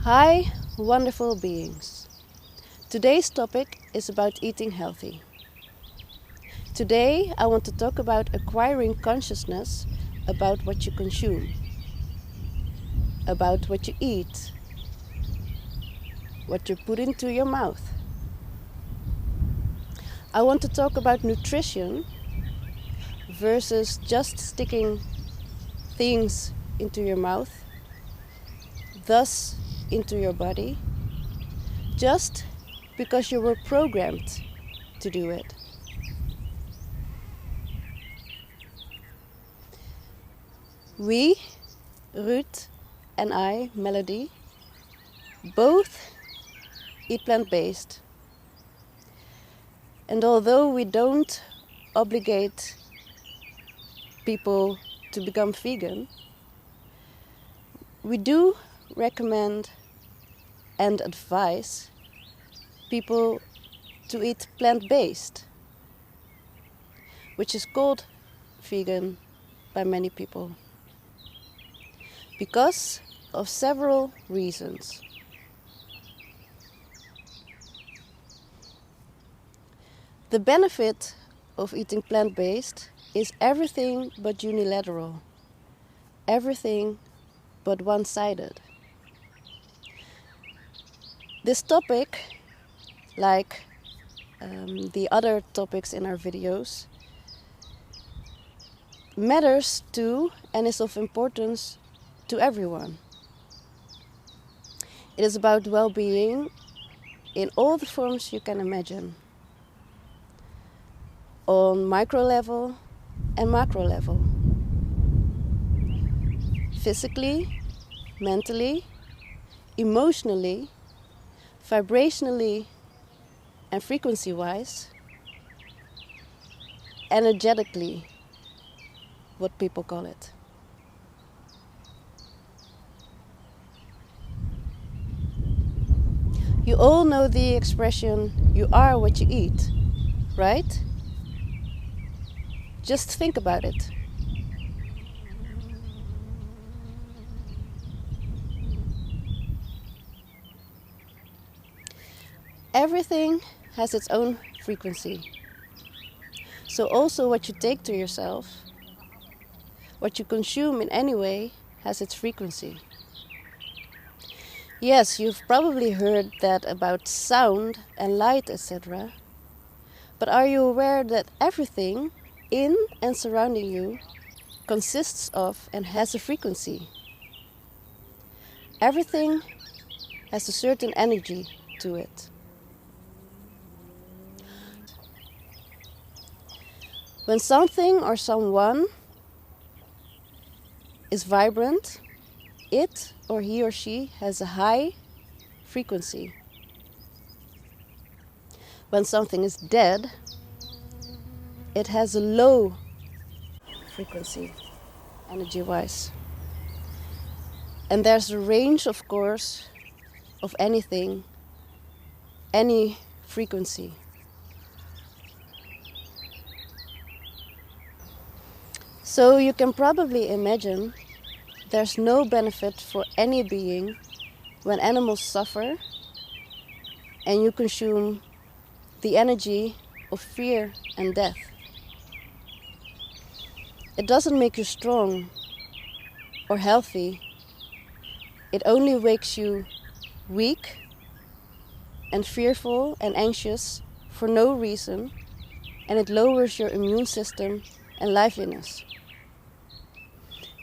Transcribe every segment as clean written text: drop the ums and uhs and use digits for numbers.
Hi, wonderful beings. Today's topic is about eating healthy. Today I want to talk about acquiring consciousness about what you consume, about what you eat, what you put into your mouth. I want to talk about nutrition versus just sticking things into your mouth, thus into your body, just because you were programmed to do it. We, Ruud and I, Melody, both eat plant-based. And although we don't obligate people to become vegan, we do recommend and advise people to eat plant-based, which is called vegan by many people, because of several reasons. The benefit of eating plant-based is everything but unilateral, everything but one-sided. This topic, like the other topics in our videos, matters to and is of importance to everyone. It is about well-being in all the forms you can imagine, on micro level and macro level, physically, mentally, emotionally, vibrationally and frequency-wise, energetically, what people call it. You all know the expression, you are what you eat, right? Just think about it. Everything has its own frequency. So also what you take to yourself, what you consume in any way, has its frequency. Yes, you've probably heard that about sound and light, etc. But are you aware that everything in and surrounding you consists of and has a frequency? Everything has a certain energy to it. When something or someone is vibrant, it or he or she has a high frequency. When something is dead, it has a low frequency, energy-wise. And there's a range, of course, of anything, any frequency. So you can probably imagine there's no benefit for any being when animals suffer and you consume the energy of fear and death. It doesn't make you strong or healthy. It only makes you weak and fearful and anxious for no reason, and it lowers your immune system and liveliness.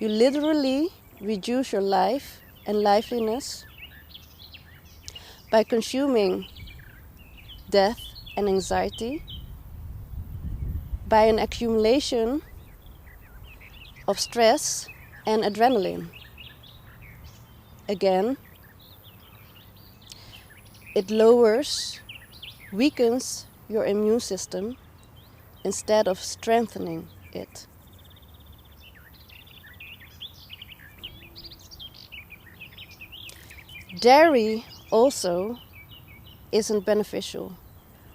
You literally reduce your life and liveliness by consuming death and anxiety, by an accumulation of stress and adrenaline. Again, it lowers, weakens your immune system instead of strengthening it. Dairy also isn't beneficial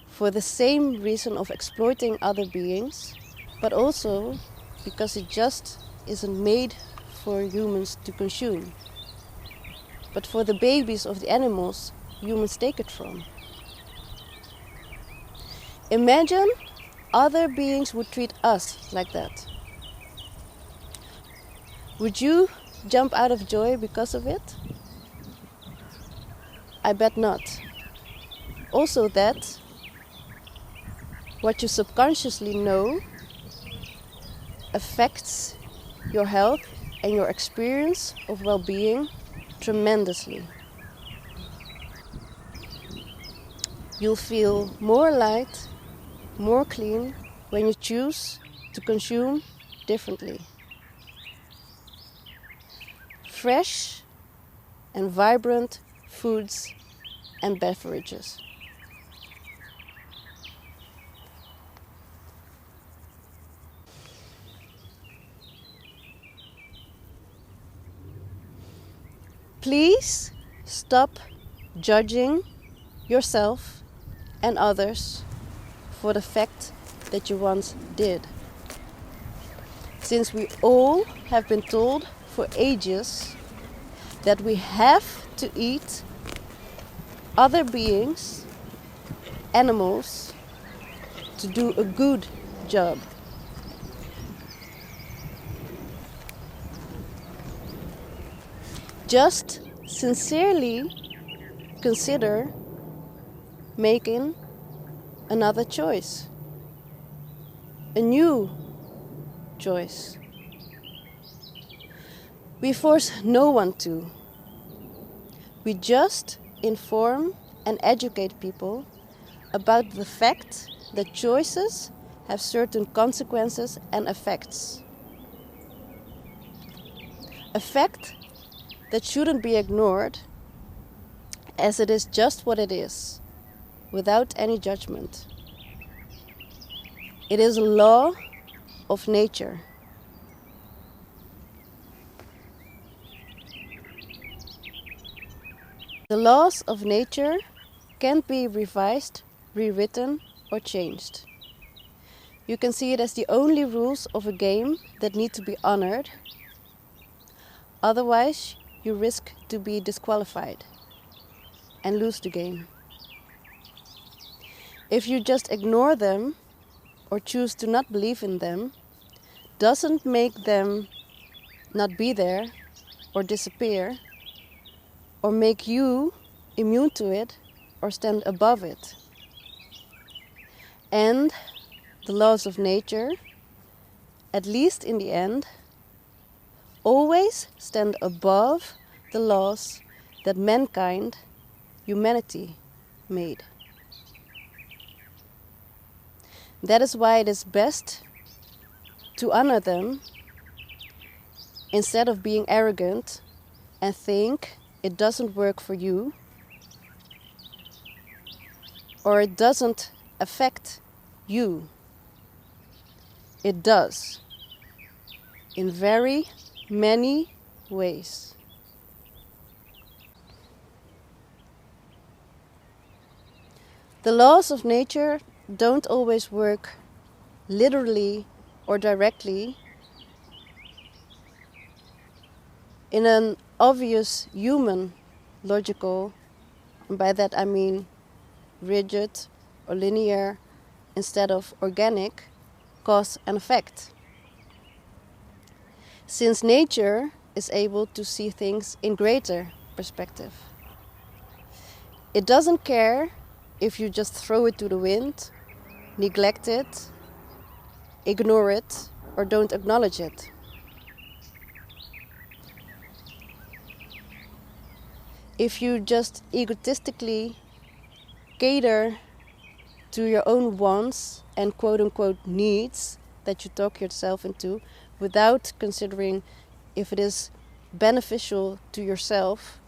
for the same reason of exploiting other beings, but also because it just isn't made for humans to consume. but for the babies of the animals humans take it from. Imagine other beings would treat us like that. Would you jump out of joy because of it? I bet not. Also that what you subconsciously know affects your health and your experience of well-being tremendously. You'll feel more light, more clean when you choose to consume differently. Fresh and vibrant foods and beverages. Please stop judging yourself and others for the fact that you once did. Since we all have been told for ages that we have to eat other beings, animals, to do a good job. Just sincerely consider making another choice, a new choice. We force no one to. We just inform and educate people about the fact that choices have certain consequences and effects. A fact that shouldn't be ignored, as it is just what it is, without any judgment. It is a law of nature. The laws of nature can't be revised, rewritten, or changed. You can see it as the only rules of a game that need to be honored. Otherwise, you risk to be disqualified and lose the game. If you just ignore them or choose to not believe in them, doesn't make them not be there or disappear or make you immune to it or stand above it. And the laws of nature, at least in the end, always stand above the laws that mankind, humanity, made. That is why it is best to honor them instead of being arrogant and think it doesn't work for you or it doesn't affect you. It does, in very many ways. The laws of nature don't always work literally or directly in an obvious human logical, and by that I mean rigid or linear instead of organic, cause and effect. Since nature is able to see things in greater perspective. It doesn't care if you just throw it to the wind, neglect it, ignore it, or don't acknowledge it. If you just egotistically cater to your own wants and quote-unquote needs that you talk yourself into without considering if it is beneficial to yourself,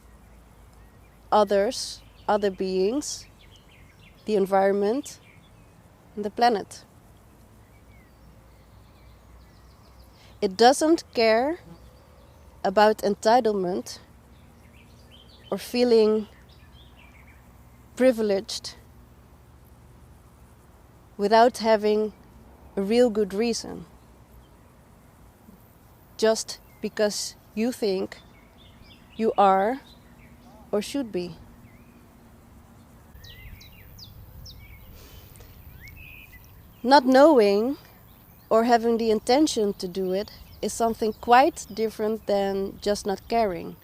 others, other beings, the environment, and the planet. It doesn't care about entitlement or feeling privileged without having a real good reason. Just because you think you are or should be. Not knowing or having the intention to do it is something quite different than just not caring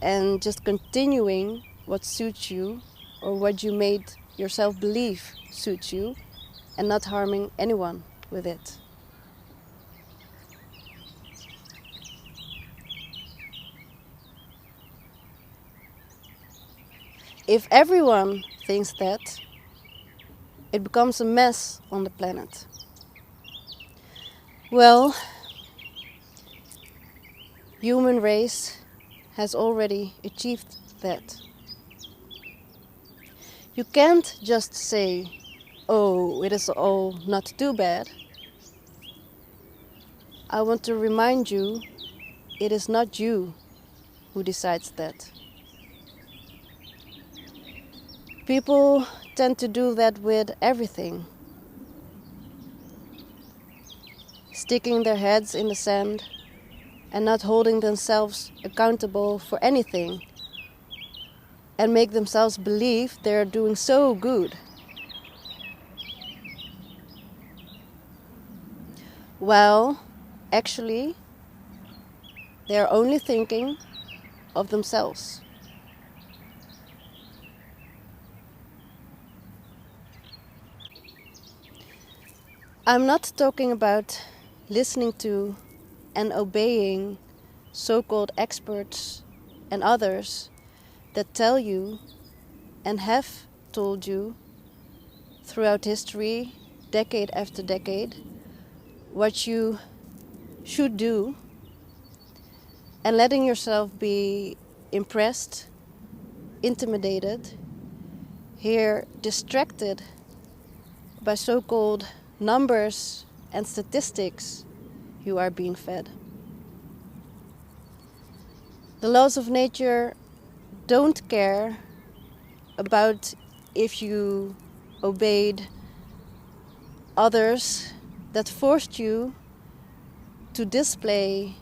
and just continuing what suits you or what you made yourself believe suits you and not harming anyone with it. If everyone thinks that, it becomes a mess on the planet. Well, human race has already achieved that. You can't just say, oh, it is all not too bad. I want to remind you, it is not you who decides that. People tend to do that with everything. Sticking their heads in the sand and not holding themselves accountable for anything and make themselves believe they're doing so good. Well, actually, they're only thinking of themselves. I'm not talking about listening to and obeying so-called experts and others that tell you and have told you throughout history, decade after decade, what you should do, and letting yourself be impressed, intimidated, here distracted by so-called numbers and statistics you are being fed. The laws of nature don't care about if you obeyed others that forced you to display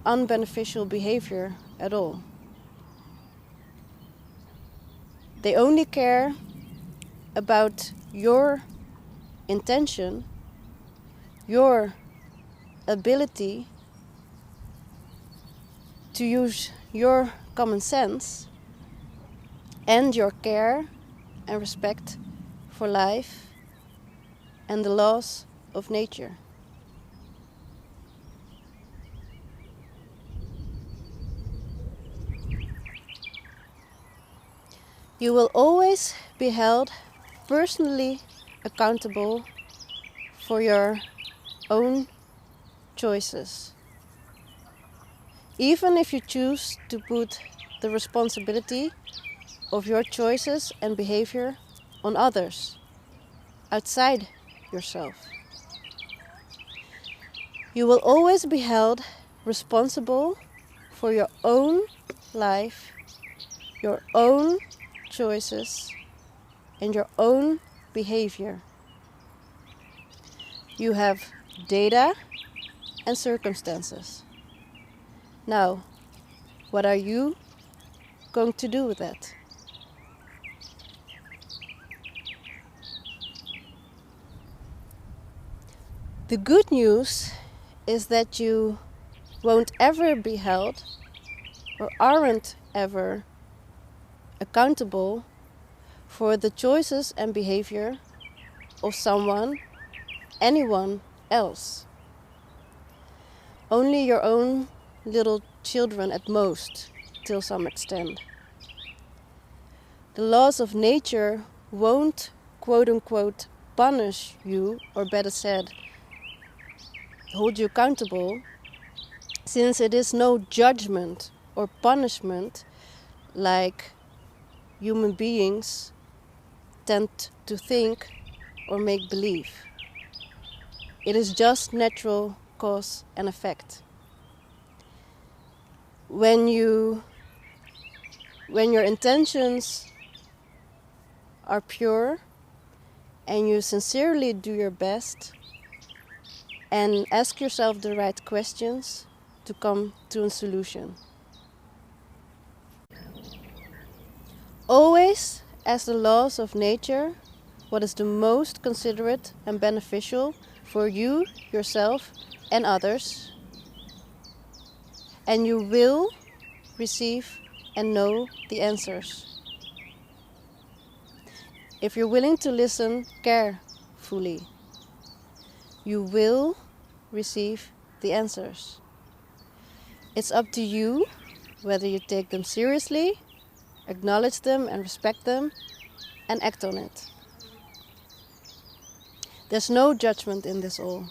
unbeneficial behavior at all. They only care about your intention, your ability to use your common sense and your care and respect for life and the laws of nature. You will always be held personally accountable for your own choices. Even if you choose to put the responsibility of your choices and behavior on others, outside yourself. You will always be held responsible for your own life, your own choices, and your own behavior. You have data and circumstances. Now, what are you going to do with that? The good news is that you won't ever be held or aren't ever accountable for the choices and behavior of someone, anyone else. Only your own little children at most, till some extent. The laws of nature won't, quote-unquote, punish you, or better said, hold you accountable, since it is no judgment or punishment like human beings tend to think or make believe. It is just natural cause and effect. When your intentions are pure and you sincerely do your best and ask yourself the right questions to come to a solution. Always, as the laws of nature, what is the most considerate and beneficial for you, yourself, and others, and you will receive and know the answers. If you're willing to listen carefully, you will receive the answers. It's up to you whether you take them seriously, acknowledge them and respect them, and act on it. There's no judgment in this all.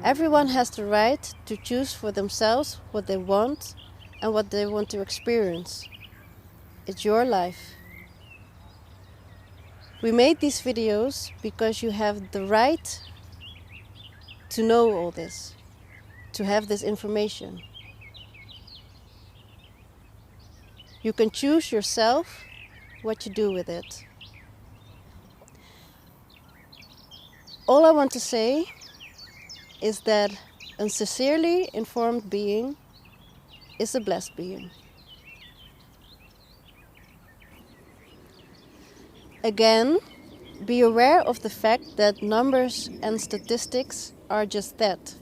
Everyone has the right to choose for themselves what they want and what they want to experience. It's your life. We made these videos because you have the right to know all this, to have this information. You can choose yourself what you do with it. All I want to say is that a sincerely informed being is a blessed being. Again, be aware of the fact that numbers and statistics are just that,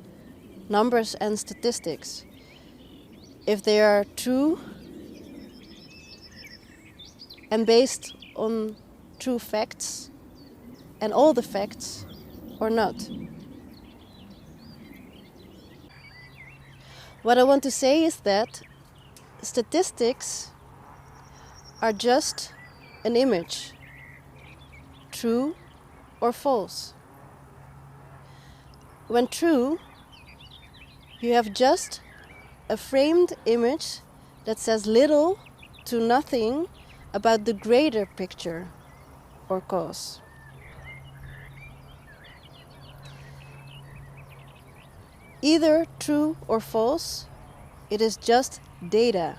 numbers and statistics. If they are true and based on true facts and all the facts or not. What I want to say is that statistics are just an image, true or false. When true, you have just a framed image that says little to nothing about the greater picture or cause. Either true or false, it is just data.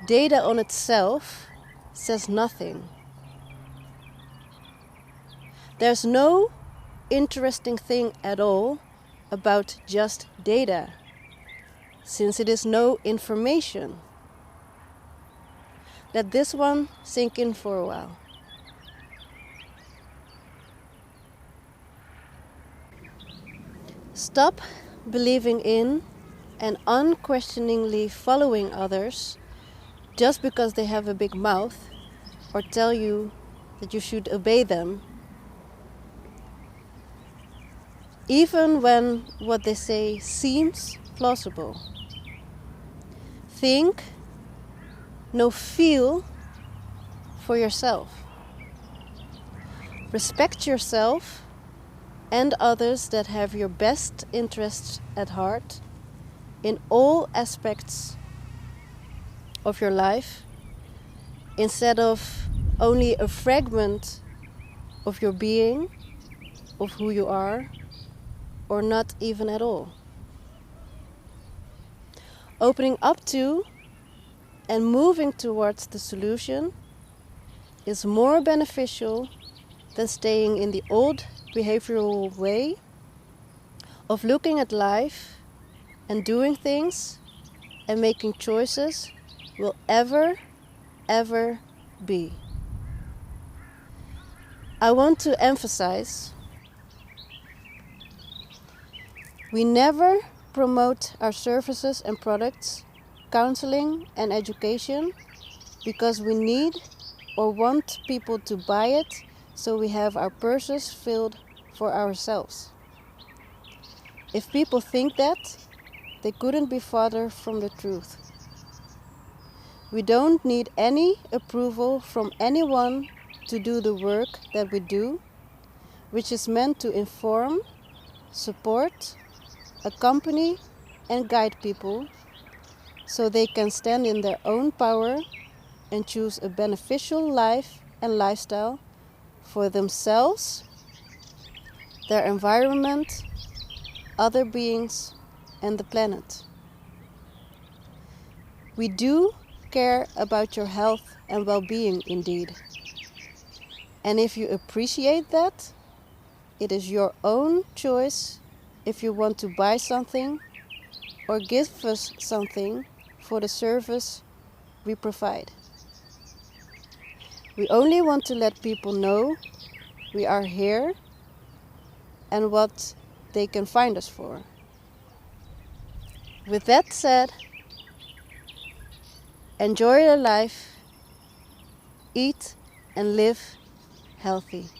Data on itself says nothing. There's no interesting thing at all about just data, since it is no information. Let this one sink in for a while. Stop believing in and unquestioningly following others just because they have a big mouth or tell you that you should obey them, even when what they say seems plausible. Think, no, feel for yourself. Respect yourself and others that have your best interests at heart in all aspects of your life, instead of only a fragment of your being, of who you are, or not even at all. Opening up to and moving towards the solution is more beneficial than staying in the old behavioral way of looking at life and doing things and making choices will ever be. I want to emphasize, we never promote our services and products, counseling and education because we need or want people to buy it so we have our purses filled for ourselves. If people think that, they couldn't be farther from the truth. We don't need any approval from anyone to do the work that we do, which is meant to inform, support, accompany and guide people so they can stand in their own power and choose a beneficial life and lifestyle for themselves, their environment, other beings, and the planet. We do care about your health and well-being indeed. And if you appreciate that, it is your own choice if you want to buy something or give us something for the service we provide. We only want to let people know we are here and what they can find us for. With that said, enjoy your life, eat and live healthy.